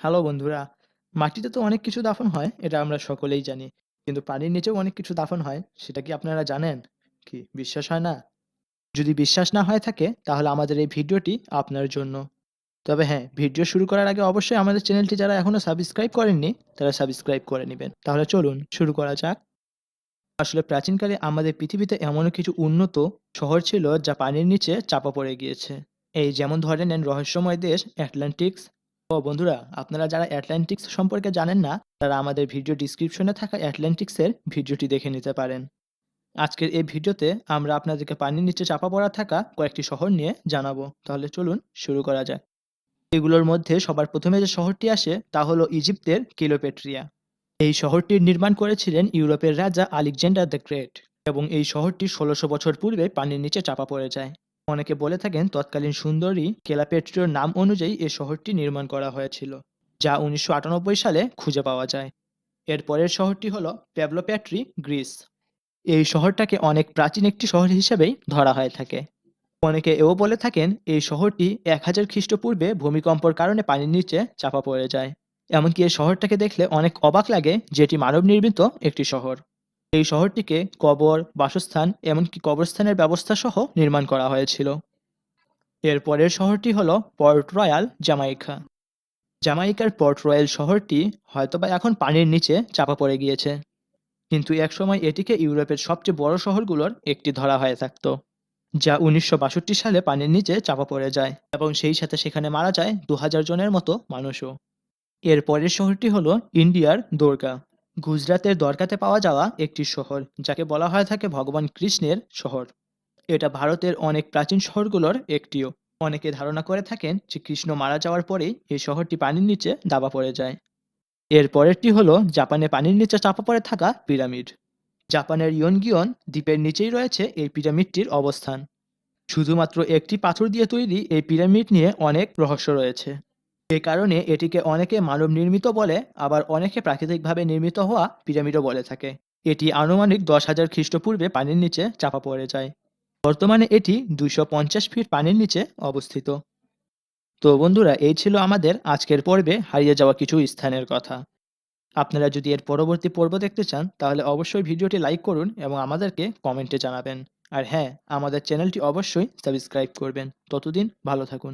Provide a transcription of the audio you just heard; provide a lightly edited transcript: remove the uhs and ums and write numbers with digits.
Hello বন্ধুরা, মাটিতে তো অনেক কিছু দাফন হয়, এটা আমরা সকলেই জানি। কিন্তু পানির নিচেও অনেক কিছু দাফন হয়, সেটা কি আপনারা জানেন? কি বিশ্বাস হয় না? যদি বিশ্বাস না হয়ে থাকে, তাহলে আমাদের এই ভিডিওটি আপনার জন্য। তবে হ্যাঁ, ভিডিও শুরু করার আগে অবশ্যই আমাদের চ্যানেলটি যারা এখনো সাবস্ক্রাইব করেননি, তারা সাবস্ক্রাইব করে নিবেন। তাহলে চলুন শুরু করা যাক। আসলে প্রাচীনকালে আমাদের পৃথিবীতে এমনও কিছু উন্নত শহর ছিল যা পানির নিচে চাপা পড়ে গিয়েছে। এই যেমন ধরে নেন রহস্যময় দেশ অ্যাটলান্টিক্স। ও বন্ধুরা, আপনারা যারা অ্যাটলান্টিক্স সম্পর্কে জানেন না, তারা আমাদের ভিডিও ডিসক্রিপশনে থাকা অ্যাটলান্টিক্সের ভিডিওটি দেখে নিতে পারেন। আজকের এই ভিডিওতে আমরা আপনাদেরকে পানির নিচে চাপা পড়া থাকা কয়েকটি শহর নিয়ে জানাবো। তাহলে চলুন শুরু করা যাক। এগুলোর মধ্যে সবার প্রথমে যে শহরটি আসে তা হলো ইজিপ্তের কিলোপেট্রিয়া। এই শহরটির নির্মাণ করেছিলেন ইউরোপের রাজা আলেকজান্ডার দ্য গ্রেট এবং এই শহরটি ১৬০০ বছর পূর্বে পানির নিচে চাপা পড়ে যায়। অনেকে বলে থাকেন তৎকালীন সুন্দরী কেলাপেট্রিওর নাম অনুযায়ী এই শহরটি নির্মাণ করা হয়েছিল, যা ১৯৯৮ সালে খুঁজে পাওয়া যায়। এর পরের শহরটি হলো প্যাভলোপ্যাট্রি, গ্রিস। এই শহরটাকে অনেক প্রাচীন একটি শহর হিসেবেই ধরা হয়ে থাকে। অনেকে এও বলে থাকেন এই শহরটি ১০০০ খ্রিস্টপূর্বে ভূমিকম্পর কারণে পানির নিচে চাপা পড়ে যায়। এমনকি এই শহরটাকে দেখলে অনেক অবাক লাগে যে এটি মানব নির্মিত একটি শহর। এই শহরটিকে কবর, বাসস্থান এমনকি কবরস্থানের ব্যবস্থা সহ নির্মাণ করা হয়েছিল। এর পরের শহরটি হলো পর্ট রয়্যাল, জামাইকা। জামাইকার পর্ট রয়্যাল শহরটি হয়তোবা এখন পানির নিচে চাপা পড়ে গিয়েছে, কিন্তু একসময় এটিকে ইউরোপের সবচেয়ে বড় শহরগুলোর একটি ধরা হয়ে থাকত, যা ১৯৬২ সালে পানির নিচে চাপা পড়ে যায় এবং সেই সাথে সেখানে মারা যায় ২০০০ জনের মতো মানুষও। এর পরের শহরটি হলো ইন্ডিয়ার দ্বারকা। গুজরাতের দ্বারকাতে পাওয়া যাওয়া একটি শহর, যাকে বলা হয়ে থাকে ভগবান কৃষ্ণের শহর। এটা ভারতের অনেক প্রাচীন শহরগুলোর একটিও। অনেকে ধারণা করে থাকেন যে কৃষ্ণ মারা যাওয়ার পরেই এই শহরটি পানির নিচে দাবা পড়ে যায়। এর পরেরটি হলো জাপানে পানির নিচে চাপা পড়ে থাকা পিরামিড। জাপানের ইয়নগিয়ন দ্বীপের নিচেই রয়েছে এই পিরামিডটির অবস্থান। শুধুমাত্র একটি পাথর দিয়ে তৈরি এই পিরামিড নিয়ে অনেক রহস্য রয়েছে। এ কারণে এটিকে অনেকে মানব নির্মিত বলে, আবার অনেকে প্রাকৃতিকভাবে নির্মিত হওয়া পিরামিডও বলে থাকে। এটি আনুমানিক ১০,০০০ খ্রিস্টপূর্বে পানির নিচে চাপা পড়ে যায়। বর্তমানে এটি ২৫০ ফিট পানির নিচে অবস্থিত। তো বন্ধুরা, এই ছিল আমাদের আজকের পর্বে হারিয়ে যাওয়া কিছু স্থানের কথা। আপনারা যদি এর পরবর্তী পর্ব দেখতে চান, তাহলে অবশ্যই ভিডিওটি লাইক করুন এবং আমাদেরকে কমেন্টে জানাবেন। আর হ্যাঁ, আমাদের চ্যানেলটি অবশ্যই সাবস্ক্রাইব করবেন। ততদিন ভালো থাকুন।